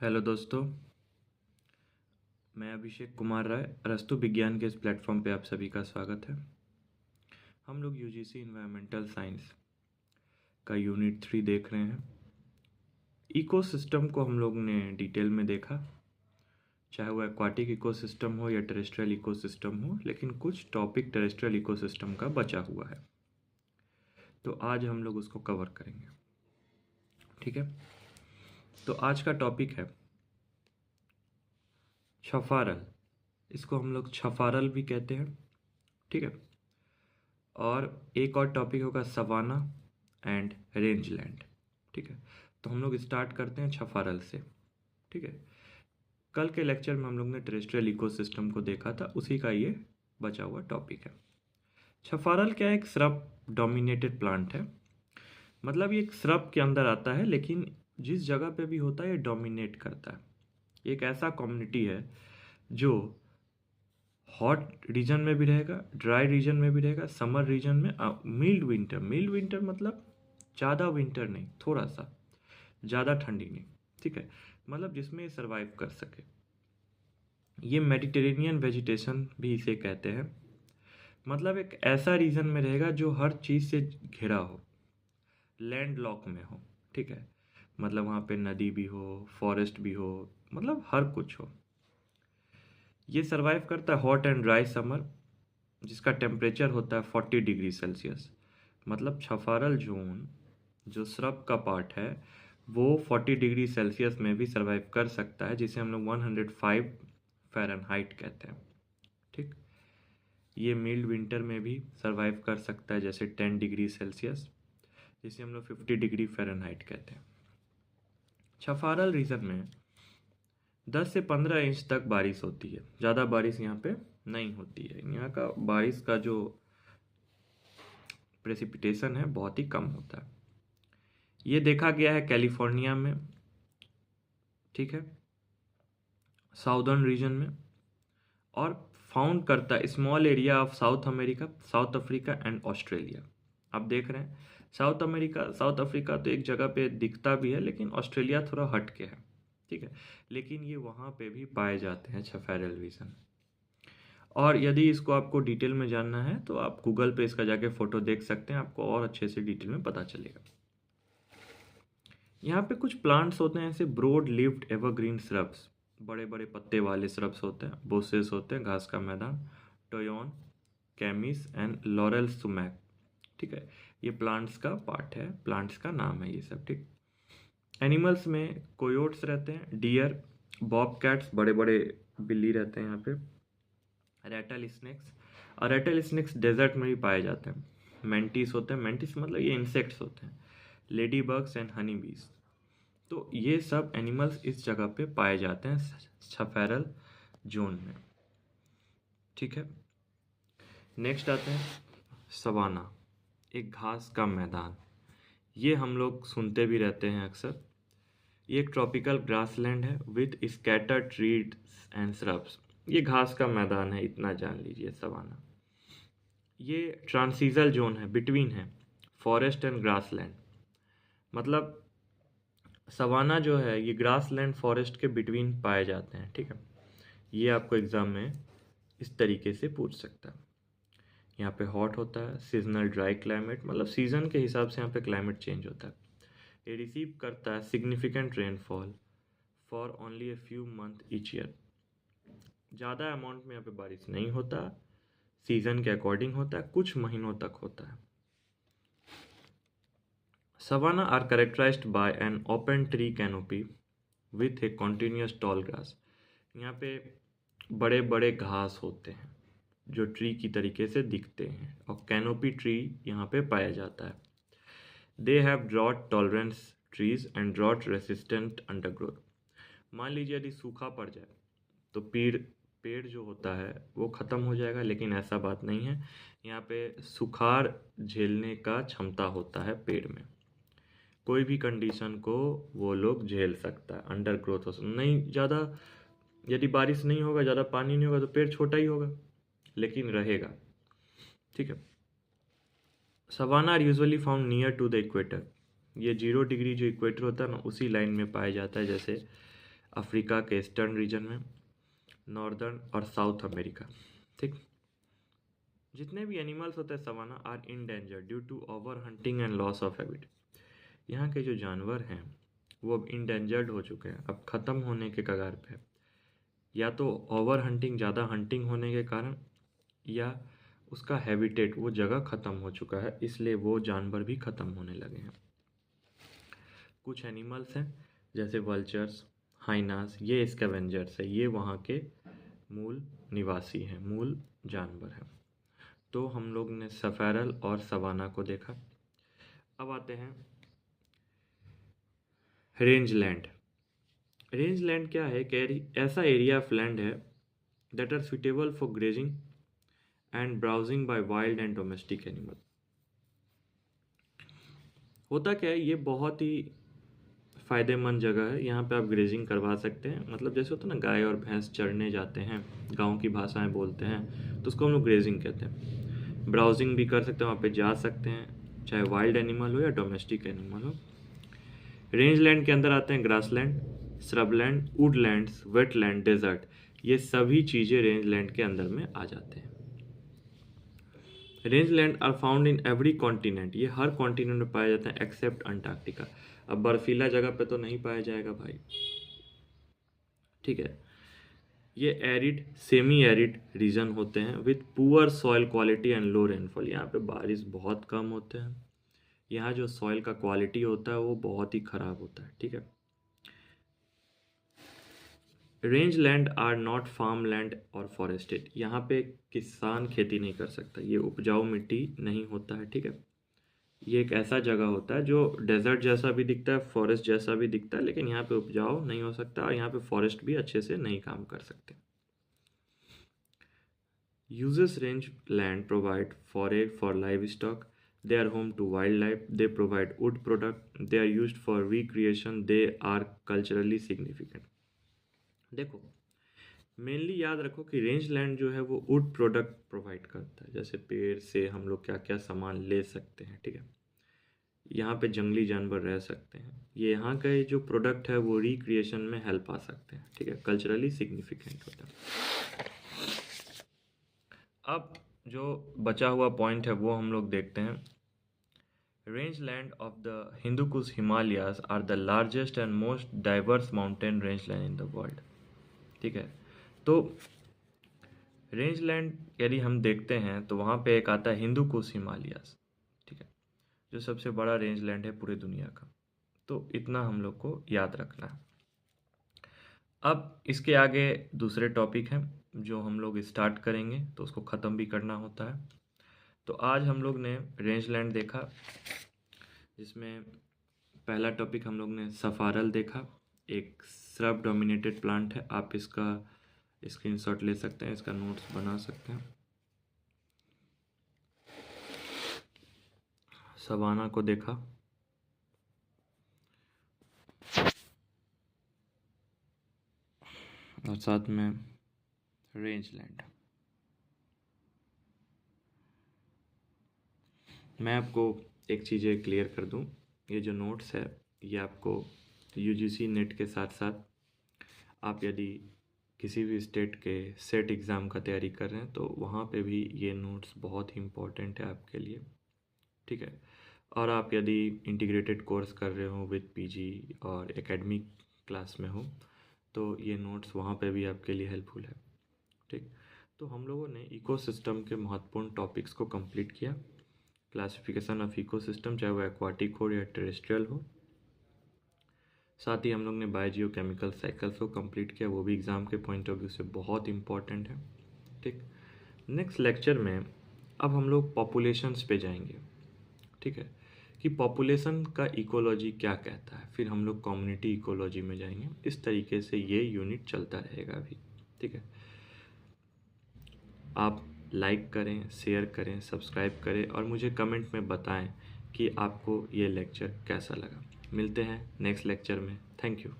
Hello दोस्तों, मैं अभिषेक कुमार राय अरस्तु विज्ञान के इस प्लेटफॉर्म पे आप सभी का स्वागत है। हम लोग यूजीसी इन्वायरमेंटल साइंस का यूनिट 3 देख रहे हैं। इकोसिस्टम को हम लोग ने डिटेल में देखा, चाहे वो एक्वाटिक इकोसिस्टम हो या टेरेस्ट्रियल इकोसिस्टम हो, लेकिन कुछ टॉपिक टेरेस्ट्रियल इकोसिस्टम का बचा हुआ है, तो आज हम लोग उसको कवर करेंगे। ठीक है, तो आज का टॉपिक है छफारल। इसको हम लोग छफारल भी कहते हैं। ठीक है, और एक और टॉपिक होगा सवाना एंड रेंजलैंड। ठीक है, तो हम लोग स्टार्ट करते हैं छफारल से। ठीक है, कल के लेक्चर में हम लोग ने टेरेस्ट्रियल इकोसिस्टम को देखा था, उसी का ये बचा हुआ टॉपिक है। छफारल क्या है? एक श्रब डोमिनेटेड प्लांट है। मतलब ये एक श्रब के अंदर आता है, लेकिन जिस जगह पे भी होता है ये डोमिनेट करता है। एक ऐसा कम्युनिटी है जो हॉट रीजन में भी रहेगा, ड्राई रीजन में भी रहेगा, समर रीजन में, मिल्ड विंटर मतलब ज़्यादा विंटर नहीं, थोड़ा सा ज़्यादा ठंडी नहीं। ठीक है, मतलब जिसमें ये सर्वाइव कर सके। ये मेडिटेरेनियन वेजिटेशन भी इसे कहते हैं। मतलब एक ऐसा रीजन में रहेगा जो हर चीज़ से घिरा हो, लैंड लॉक में हो। ठीक है, मतलब वहाँ पे नदी भी हो, फॉरेस्ट भी हो, मतलब हर कुछ हो। ये सर्वाइव करता है हॉट एंड ड्राई समर, जिसका टेम्परेचर होता है 40 डिग्री सेल्सियस। मतलब छफारल जोन जो श्रब का पार्ट है वो 40 डिग्री सेल्सियस में भी सर्वाइव कर सकता है, जिसे हम लोग 105 फ़ारेनहाइट कहते हैं। ठीक, ये मिल्ड विंटर में भी सर्वाइव कर सकता है, जैसे 10 डिग्री सेल्सियस, जिसे हम लोग 50 डिग्री फ़ारेनहाइट कहते हैं। छफारल रीजन में 10 से 15 इंच तक बारिश होती है। ज़्यादा बारिश यहाँ पे नहीं होती है। यहाँ का बारिश का जो प्रेसिपिटेशन है बहुत ही कम होता है। ये देखा गया है कैलिफोर्निया में, ठीक है, साउदर्न रीजन में, और फाउंड करता है small area of south America, south Africa and Australia. आप देख रहे हैं साउथ अमेरिका, साउथ अफ्रीका तो एक जगह पे दिखता भी है, लेकिन ऑस्ट्रेलिया थोड़ा हट के है। ठीक है, लेकिन ये वहाँ पे भी पाए जाते हैं छफेरल रीजन। और यदि इसको आपको डिटेल में जानना है तो आप गूगल पे इसका जाके फ़ोटो देख सकते हैं, आपको और अच्छे से डिटेल में पता चलेगा। यहाँ पे कुछ प्लांट्स होते हैं ऐसे ब्रॉड लिव्ड एवरग्रीन श्रब्स, बड़े बड़े पत्ते वाले श्रब्स होते हैं, बोसेस होते हैं, घास का मैदान, टोयोन, कैमिस एंड लॉरेल सुमैक। ठीक है, ये प्लांट्स का पार्ट है, प्लांट्स का नाम है ये सब। ठीक, एनिमल्स में कोयोट्स रहते हैं, डियर, बॉब कैट्स, बड़े बड़े बिल्ली रहते हैं यहाँ पे, रेटल स्नेक्स, और रेटल स्नेक्स डेजर्ट में भी पाए जाते हैं। मेंटिस होते हैं, मेंटिस मतलब ये इंसेक्ट्स होते हैं, लेडी बग्स एंड हनी बीज। तो ये सब एनिमल्स इस जगह पे पाए जाते हैं छफेरल जोन में। ठीक है, नेक्स्ट आते हैं सवाना, एक घास का मैदान। ये हम लोग सुनते भी रहते हैं अक्सर। ये एक ट्रॉपिकल ग्रासलैंड है with scattered trees and shrubs. ये घास का मैदान है, इतना जान लीजिए सवाना। ये ट्रांसीजल जोन है, बिटवीन है फॉरेस्ट एंड ग्रासलैंड। मतलब सवाना जो है ये ग्रासलैंड फॉरेस्ट के बिटवीन पाए जाते हैं। ठीक है, ये आपको एग्ज़ाम में इस तरीके से पूछ सकता है। यहाँ पे हॉट होता है, सीजनल ड्राई क्लाइमेट, मतलब सीज़न के हिसाब से यहाँ पे क्लाइमेट चेंज होता है। ये रिसीव करता है significant rainfall for only a few month each year. ज़्यादा अमाउंट में यहाँ पे बारिश नहीं होता, सीज़न के अकॉर्डिंग होता है, कुछ महीनों तक होता है। Savanna are characterized by an open tree canopy with a continuous tall grass. यहाँ पे बड़े बड़े घास होते हैं जो ट्री की तरीके से दिखते हैं, और कैनोपी ट्री यहाँ पे पाया जाता है। They have drought tolerance trees and drought resistant undergrowth. मान लीजिए यदि सूखा पड़ जाए तो पेड़ जो होता है वो ख़त्म हो जाएगा, लेकिन ऐसा बात नहीं है। यहाँ पे सुखाड़ झेलने का क्षमता होता है पेड़ में, कोई भी कंडीशन को वो लोग झेल सकता है। अंडर ग्रोथ हो नहीं, ज़्यादा यदि बारिश नहीं होगा, ज़्यादा पानी नहीं होगा तो पेड़ छोटा ही होगा, लेकिन रहेगा। ठीक है, savannah are usually found near to the equator. ये 0 डिग्री जो इक्वेटर होता है ना, उसी लाइन में पाया जाता है। जैसे अफ्रीका के ईस्टर्न रीजन में, नॉर्दर्न और साउथ अमेरिका। ठीक, जितने भी एनिमल्स होते हैं savannah are endanger due to over hunting and loss of habit. यहाँ के जो जानवर हैं वो अब इंडेंजर्ड हो चुके हैं, अब ख़त्म होने के कगार पे है। या तो ओवर हंटिंग, ज़्यादा हंटिंग होने के कारण, या उसका हैबिटेट, वो जगह ख़त्म हो चुका है, इसलिए वो जानवर भी ख़त्म होने लगे हैं। कुछ एनिमल्स हैं जैसे वल्चर्स, हाइनास, ये स्कैवेंजर्स है, ये वहाँ के मूल निवासी हैं, मूल जानवर हैं। तो हम लोग ने सफेरल और सवाना को देखा। अब आते हैं रेंज लैंड। रेंज लैंड क्या है? ऐसा एरिया ऑफ लैंड है that are suitable for grazing and browsing by wild and domestic animal. होता क्या है, ये बहुत ही फ़ायदेमंद जगह है, यहाँ पे आप ग्रेजिंग करवा सकते हैं। मतलब जैसे होता है ना, गाय और भैंस चरने जाते हैं, गांव की भाषाएं बोलते हैं, तो उसको हम लोग ग्रेजिंग कहते हैं। ब्राउजिंग भी कर सकते हैं, वहाँ पे जा सकते हैं, चाहे वाइल्ड एनिमल हो या डोमेस्टिक एनिमल हो। रेंज लैंड के अंदर आते हैं ग्रासलैंड, श्रबलैंड, वुडलैंड्स, वेटलैंड, डेजर्ट, ये सभी चीज़ें रेंज लैंड के अंदर में आ जाते हैं। Range land are found in every continent, ये हर कॉन्टिनेंट में पाए जाते हैं एक्सेप्ट अंटार्कटिका। अब बर्फीला जगह पे तो नहीं पाया जाएगा भाई, ठीक है। ये एरिड, सेमी एरिड रीजन होते हैं with poor soil quality and low rainfall. यहाँ पे बारिश बहुत कम होते हैं, यहाँ जो सॉइल का क्वालिटी होता है वो बहुत ही ख़राब होता है, ठीक है। Range land are not farm land और फॉरेस्टेड, यहाँ पे किसान खेती नहीं कर सकता, ये उपजाऊ मिट्टी नहीं होता है, ठीक है। ये एक ऐसा जगह होता है जो डेजर्ट जैसा भी दिखता है, फॉरेस्ट जैसा भी दिखता है, लेकिन यहाँ पे उपजाऊ नहीं हो सकता और यहाँ पे फॉरेस्ट भी अच्छे से नहीं काम कर सकते। Uses range land provide forage for live stock, they are home to wildlife, they provide wood product, they are used for recreation, they are culturally significant। देखो, मेनली याद रखो कि रेंज लैंड जो है वो वुड प्रोडक्ट प्रोवाइड करता है, जैसे पेड़ से हम लोग क्या क्या सामान ले सकते हैं, ठीक है। यहाँ पे जंगली जानवर रह सकते हैं, ये यहाँ का जो प्रोडक्ट है वो रिक्रिएशन में हेल्प आ सकते हैं, ठीक है, कल्चरली सिग्निफिकेंट होता है। अब जो बचा हुआ पॉइंट है वो हम लोग देखते हैं। Range land of the Hindu Kush Himalayas are the largest and most diverse mountain range land in the world, ठीक है। तो रेंज लैंड यदि हम देखते हैं तो वहाँ पे एक आता है हिंदू कुश हिमालयाज, ठीक है, जो सबसे बड़ा रेंज लैंड है पूरे दुनिया का। तो इतना हम लोग को याद रखना है। अब इसके आगे दूसरे टॉपिक हैं जो हम लोग स्टार्ट करेंगे, तो उसको ख़त्म भी करना होता है। तो आज हम लोग ने रेंज लैंड देखा, जिसमें पहला टॉपिक हम लोग ने सफारल देखा, एक श्रब डोमिनेटेड प्लांट है, आप इसका स्क्रीनशॉट ले सकते हैं, इसका नोट्स बना सकते हैं। सवाना को देखा, और साथ में रेंज लैंड। मैं आपको एक चीज़ें क्लियर कर दूं, ये जो नोट्स है ये आपको यूजीसी नेट के साथ साथ आप यदि किसी भी स्टेट के सेट एग्ज़ाम का तैयारी कर रहे हैं तो वहाँ पे भी ये नोट्स बहुत ही इम्पोर्टेंट है आपके लिए, ठीक है। और आप यदि इंटीग्रेटेड कोर्स कर रहे हो विद पीजी और एकेडमिक क्लास में हो तो ये नोट्स वहाँ पे भी आपके लिए हेल्पफुल है, ठीक। तो हम लोगों ने इकोसिस्टम के महत्वपूर्ण टॉपिक्स को कंप्लीट किया। क्लासिफिकेशन ऑफ इकोसिस्टम, चाहे वो एक्वाटिक हो या टेरेस्ट्रियल हो। साथ ही हम लोग ने बायोजियो केमिकल साइकिल्स को कंप्लीट किया, वो भी एग्ज़ाम के पॉइंट ऑफ व्यू से बहुत इंपॉर्टेंट है, ठीक। नेक्स्ट लेक्चर में अब हम लोग पॉपुलेशंस पे जाएंगे, ठीक है, कि पॉपुलेशन का इकोलॉजी क्या कहता है, फिर हम लोग कम्युनिटी इकोलॉजी में जाएंगे। इस तरीके से ये यूनिट चलता रहेगा अभी, ठीक है। आप लाइक करें, शेयर करें, सब्सक्राइब करें और मुझे कमेंट में बताएं कि आपको ये लेक्चर कैसा लगा। मिलते हैं नेक्स्ट लेक्चर में। Thank you.